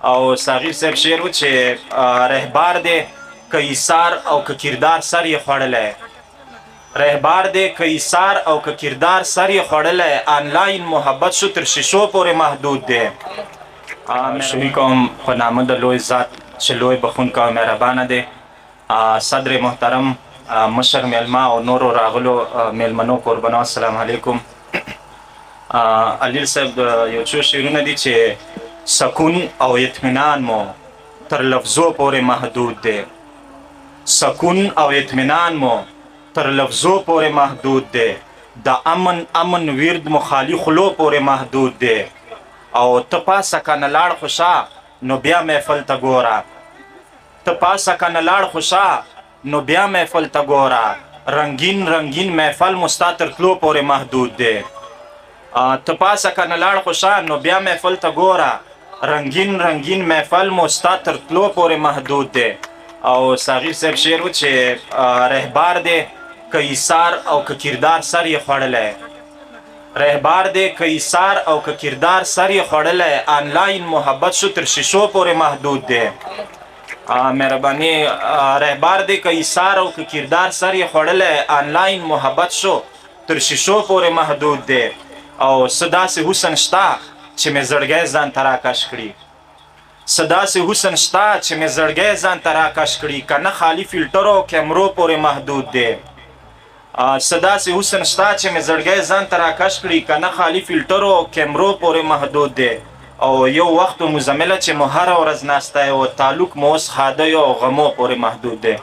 او ساغر صاحب شعر و چې رهبار دی که ایثار او که کردار سر یې خوړلی رهبار دی که ایثار او که کردار سر یې خوړلی آنلاین محبت شو تر شیشو پورې محدود دی شروع کوم په نامه د لوی ذات چې لوی بخښونکی او مهربانه دی صدر محترم مشر میلمه او نورو راغلو میلمنو قربانو السلام علیکم علیل صاحب یو څو شعرونه دي چې سکون او اطمینان مو تر لفظو پورې محدود دی سکون او اطمینان مو تر لفظو پورې محدود دی د امن ورد مو خالی خلو پورې محدود دی او ته پاسه کنه لاړ خوشا نو بیا محفل ته ګوره ته پاسه کنه لاړ خوشا نو بیا محفل ته ګوره رنگین محفل مو ستا تر تلو پورې محدود دی ته پاسه کنه لاړ خوشا نو بیا محفل ته ګوره رنگین محفل مو ستا تر تلو پورې محدود دی او ساغر صاحب شعر و چې رهبار دی که ایثار او که کردار سر یې خوړلی رهبار دی که ایثار او که کردار سر یې خوړلی آنلاین محبت شو تر شیشو پورې محدود دی مهرباني رهبار دی که ایثار او که کردار سر یې خوړلی آنلاین محبت شو تر شیشو پورې محدود دی او څه داسې حسن شته چې مې زړګی ځان ته راکش کړي څه داسې حسن شته چې مې زړګی ځان ته راکش کړي که نه خالي فلټرو او کیمرو پورې محدود دی څه داسې حسن شته چې مې زړګی ځان ته راکش کړي که نه خالي فلټرو او کیمرو پورې محدود دی او یو وخت و مزمله چې مو هره ورځ ناسته او تعلق مو اوس ښادیو او غمو پورې محدود دی